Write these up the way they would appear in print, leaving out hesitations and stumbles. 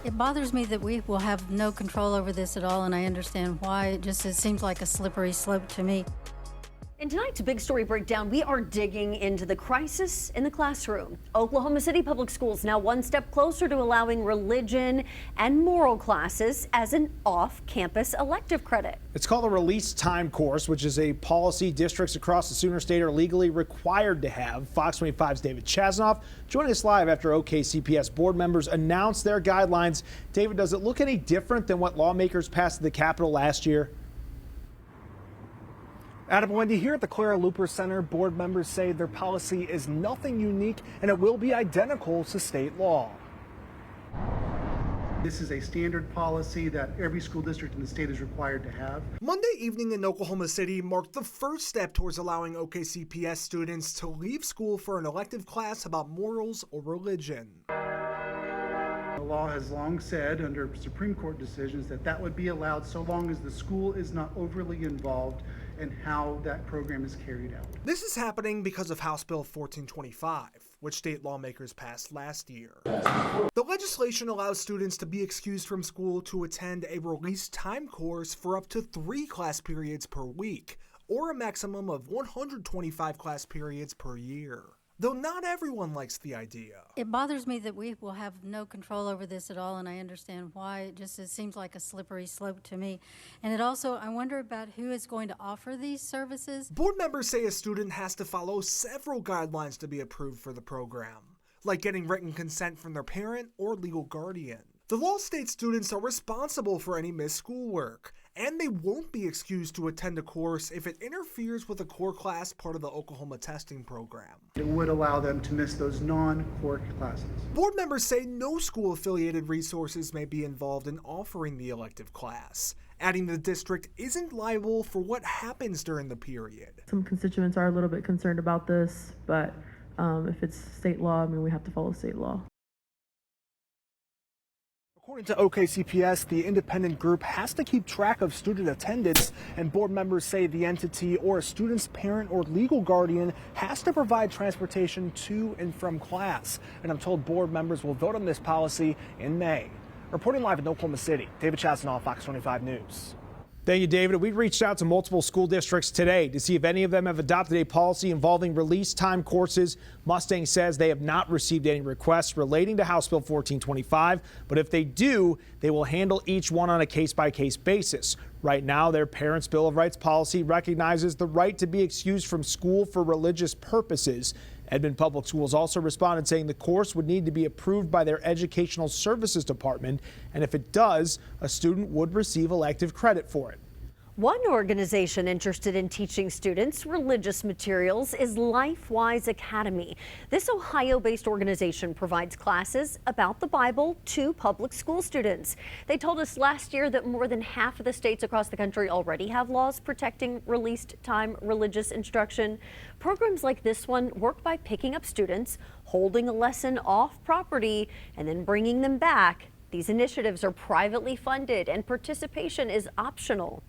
It bothers me that we will have no control over this at all, and I understand why. It seems like a slippery slope to me. In tonight's Big Story Breakdown, we are digging into the crisis in the classroom. Oklahoma City Public Schools now one step closer to allowing religion and moral classes as an off-campus elective credit. It's called a release time course, which is a policy districts across the Sooner State are legally required to have. Fox 25's David Chasnoff joining us live after OKCPS board members announced their guidelines. David, does it look any different than what lawmakers passed at the Capitol last year? Adam, Wendy, here at the Clara Looper Center, board members say their policy is nothing unique and it will be identical to state law. This is a standard policy that every school district in the state is required to have. Monday evening in Oklahoma City marked the first step towards allowing OKCPS students to leave school for an elective class about morals or religion. The law has long said, under Supreme Court decisions, that that would be allowed so long as the school is not overly involved in how that program is carried out. This is happening because of House Bill 1425, which state lawmakers passed last year. The legislation allows students to be excused from school to attend a release time course for up to 3 class periods per week, or a maximum of 125 class periods per year. Though not everyone likes the idea. It bothers me that we will have no control over this at all, and I understand why. It seems like a slippery slope to me. And I wonder about who is going to offer these services. Board members say a student has to follow several guidelines to be approved for the program, like getting written consent from their parent or legal guardian. The law states students are responsible for any missed schoolwork, and they won't be excused to attend a course if it interferes with a core class part of the Oklahoma testing program. It would allow them to miss those non-core classes. Board members say no school-affiliated resources may be involved in offering the elective class, adding the district isn't liable for what happens during the period. Some constituents are a little bit concerned about this, but if it's state law, I mean, we have to follow state law. According to OKCPS, the independent group has to keep track of student attendance, and board members say the entity or a student's parent or legal guardian has to provide transportation to and from class. And I'm told board members will vote on this policy in May. Reporting live in Oklahoma City, David Chasnoff, Fox 25 News. Thank you, David. We reached out to multiple school districts today to see if any of them have adopted a policy involving release time courses. Mustang says they have not received any requests relating to House Bill 1425, but if they do, they will handle each one on a case-by-case basis. Right now, their Parents' Bill of Rights policy recognizes the right to be excused from school for religious purposes. Edmond Public Schools also responded saying the course would need to be approved by their Educational Services Department, and if it does, a student would receive elective credit for it. One organization interested in teaching students religious materials is LifeWise Academy. This Ohio-based organization provides classes about the Bible to public school students. They told us last year that more than half of the states across the country already have laws protecting released time religious instruction. Programs like this one work by picking up students, holding a lesson off property, and then bringing them back. These initiatives are privately funded and participation is optional.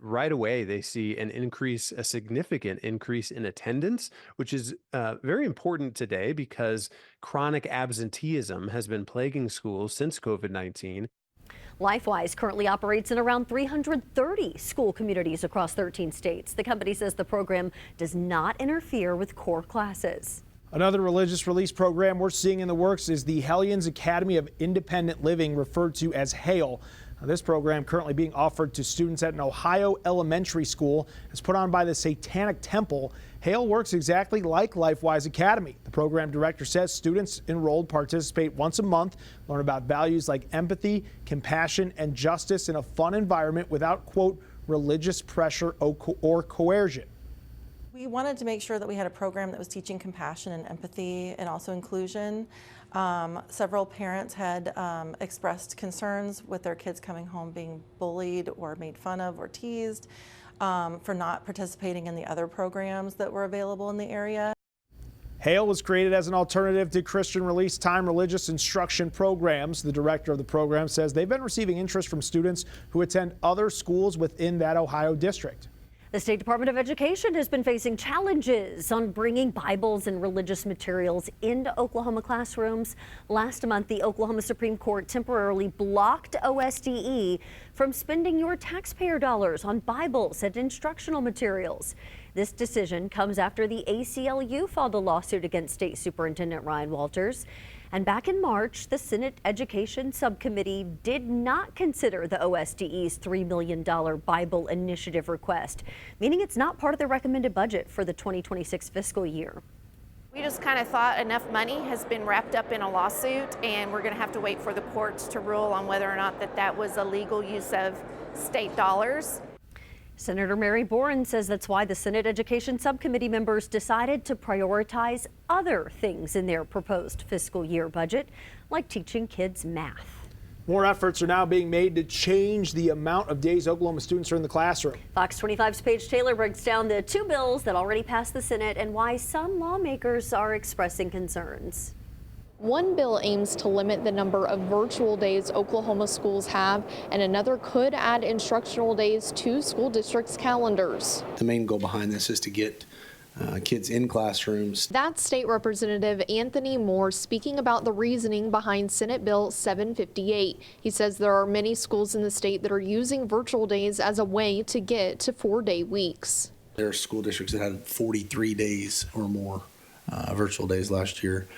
Right away, they see a significant increase in attendance, which is very important today because chronic absenteeism has been plaguing schools since COVID-19. LifeWise currently operates in around 330 school communities across 13 states. The company says the program does not interfere with core classes. Another religious release program we're seeing in the works is the Hellions Academy of Independent Living, referred to as HAIL. This program, currently being offered to students at an Ohio elementary school, is put on by the Satanic Temple. HAIL works exactly like LifeWise Academy. The program director says students enrolled participate once a month, learn about values like empathy, compassion, and justice in a fun environment without, quote, religious pressure or coercion. We wanted to make sure that we had a program that was teaching compassion and empathy and also inclusion. Several parents had expressed concerns with their kids coming home being bullied or made fun of or teased for not participating in the other programs that were available in the area. HAIL was created as an alternative to Christian release time religious instruction programs. The director of the program says they've been receiving interest from students who attend other schools within that Ohio district. The State Department of Education has been facing challenges on bringing Bibles and religious materials into Oklahoma classrooms. Last month, the Oklahoma Supreme Court temporarily blocked OSDE from spending your taxpayer dollars on Bibles and instructional materials. This decision comes after the ACLU filed a lawsuit against State Superintendent Ryan Walters. And back in March, the Senate Education Subcommittee did not consider the OSDE's $3 million Bible initiative request, meaning it's not part of the recommended budget for the 2026 fiscal year. We just kind of thought enough money has been wrapped up in a lawsuit, and we're going to have to wait for the courts to rule on whether or not that was a legal use of state dollars. Senator Mary Boren says that's why the Senate Education Subcommittee members decided to prioritize other things in their proposed fiscal year budget, like teaching kids math. More efforts are now being made to change the amount of days Oklahoma students are in the classroom. Fox 25's Paige Taylor breaks down the two bills that already passed the Senate and why some lawmakers are expressing concerns. One bill aims to limit the number of virtual days Oklahoma schools have, and another could add instructional days to school districts' calendars. The main goal behind this is to get kids in classrooms. That's State Representative Anthony Moore speaking about the reasoning behind Senate Bill 758. He says there are many schools in the state that are using virtual days as a way to get to 4-day weeks. There are school districts that had 43 days or more virtual days last year.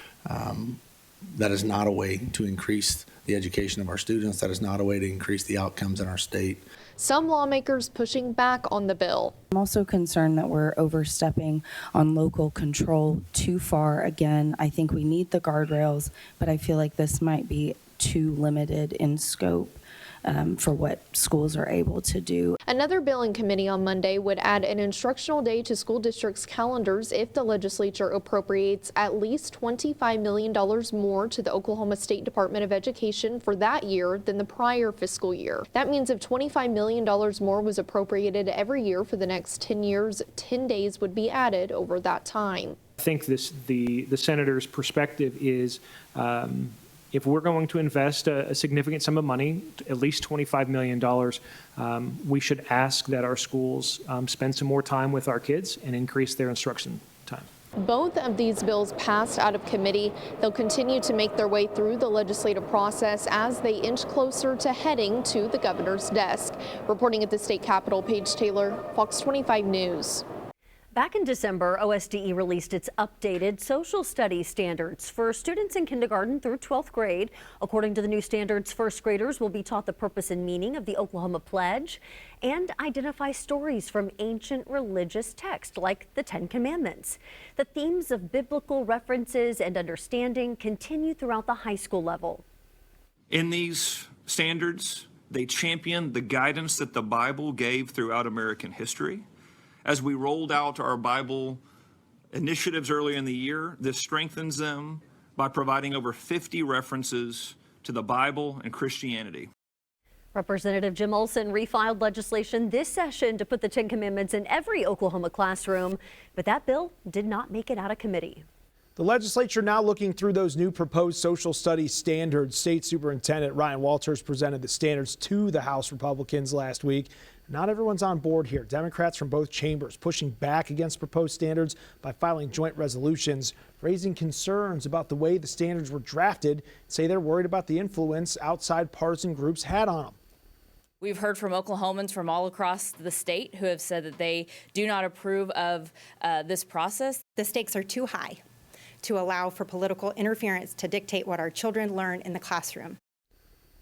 That is not a way to increase the education of our students. That is not a way to increase the outcomes in our state. Some lawmakers pushing back on the bill. I'm also concerned that we're overstepping on local control too far. Again, I think we need the guardrails, but I feel like this might be too limited in scope for what schools are able to do. Another bill in committee on Monday would add an instructional day to school districts' calendars if the legislature appropriates at least $25 million more to the Oklahoma State Department of Education for that year than the prior fiscal year. That means if $25 million more was appropriated every year for the next 10 years, 10 days would be added over that time. I think the senator's perspective is if we're going to invest a significant sum of money, at least $25 million, we should ask that our schools spend some more time with our kids and increase their instruction time. Both of these bills passed out of committee. They'll continue to make their way through the legislative process as they inch closer to heading to the governor's desk. Reporting at the state capitol, Paige Taylor, Fox 25 News. Back in December, OSDE released its updated social studies standards for students in kindergarten through 12th grade. According to the new standards, first graders will be taught the purpose and meaning of the Oklahoma Pledge and identify stories from ancient religious texts like the Ten Commandments. The themes of biblical references and understanding continue throughout the high school level. In these standards, they champion the guidance that the Bible gave throughout American history. As we rolled out our Bible initiatives earlier in the year, this strengthens them by providing over 50 references to the Bible and Christianity. Representative Jim Olson refiled legislation this session to put the Ten Commandments in every Oklahoma classroom, but that bill did not make it out of committee. The legislature now looking through those new proposed social studies standards. State Superintendent Ryan Walters presented the standards to the House Republicans last week. Not everyone's on board here. Democrats from both chambers pushing back against proposed standards by filing joint resolutions, raising concerns about the way the standards were drafted, say they're worried about the influence outside partisan groups had on them. We've heard from Oklahomans from all across the state who have said that they do not approve of this process. The stakes are too high to allow for political interference to dictate what our children learn in the classroom.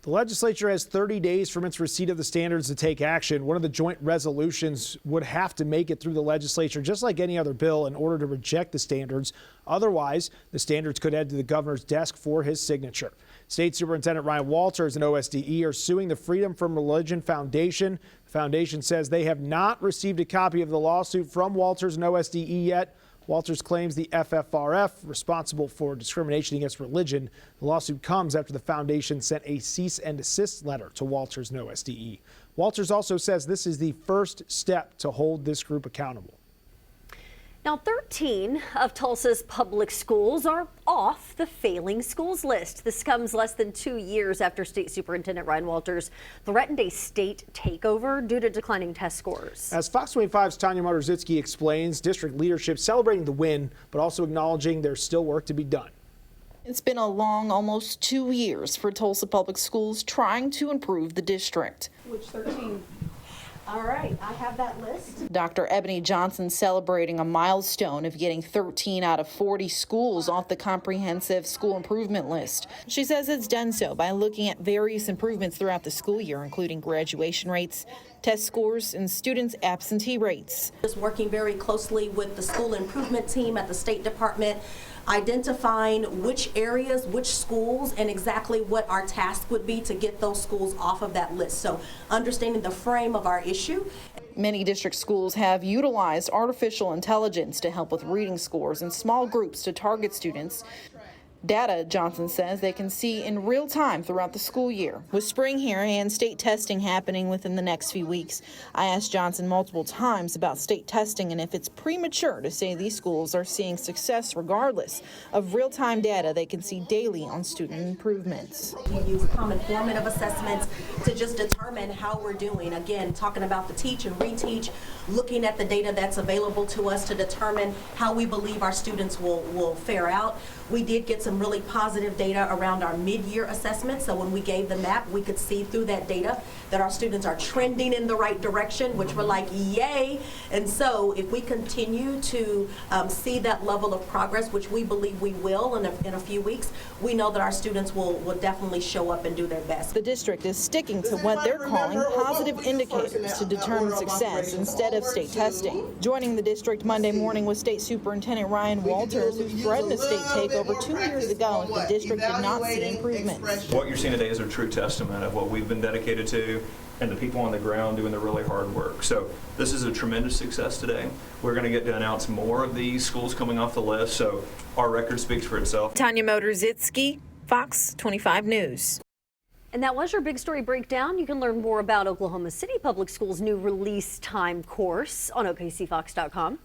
The legislature has 30 days from its receipt of the standards to take action. One of the joint resolutions would have to make it through the legislature just like any other bill in order to reject the standards. Otherwise, the standards could head to the governor's desk for his signature. State Superintendent Ryan Walters and OSDE are suing the Freedom from Religion Foundation. The foundation says they have not received a copy of the lawsuit from Walters and OSDE yet. Walters claims the FFRF, responsible for discrimination against religion. The lawsuit comes after the foundation sent a cease and desist letter to Walters and OSDE. Walters also says this is the first step to hold this group accountable. Now, 13 of Tulsa's public schools are off the failing schools list. This comes less than 2 years after State Superintendent Ryan Walters threatened a state takeover due to declining test scores. As Fox 25's Tanya Motorzycki explains, district leadership celebrating the win, but also acknowledging there's still work to be done. It's been a long, almost 2 years for Tulsa Public Schools trying to improve the district. Which 13? All right, I have that list. Dr. Ebony Johnson celebrating a milestone of getting 13 out of 40 schools off the comprehensive school improvement list. She says it's done so by looking at various improvements throughout the school year, including graduation rates, test scores, and students' absentee rates. Just working very closely with the school improvement team at the State Department, identifying which areas, which schools, and exactly what our task would be to get those schools off of that list. So understanding the frame of our issue. Many district schools have utilized artificial intelligence to help with reading scores in small groups to target students. Data, Johnson says, they can see in real time throughout the school year. With spring here and state testing happening within the next few weeks, I asked Johnson multiple times about state testing and if it's premature to say these schools are seeing success regardless of real-time data they can see daily on student improvements. We use common formative assessments to just determine how we're doing. Again, talking about the teach and reteach, looking at the data that's available to us to determine how we believe our students will fare out. We did get some really positive data around our mid-year assessment. So when we gave the map, we could see through that data that our students are trending in the right direction, which we're like, yay. And so if we continue to see that level of progress, which we believe we will in a few weeks, we know that our students will definitely show up and do their best. The district is sticking to what they're calling positive indicators to determine success instead of state testing. Joining the district Monday morning was State Superintendent Ryan Walters, who threatened a state takeover 2 years ago if the district did not see improvements. What you're seeing today is a true testament of what we've been dedicated to and the people on the ground doing the really hard work. So this is a tremendous success today. We're going to get to announce more of these schools coming off the list, so our record speaks for itself. Tanya Motorzycki, Fox 25 News. And that was your big story breakdown. You can learn more about Oklahoma City Public Schools' new release time course on OKCFox.com.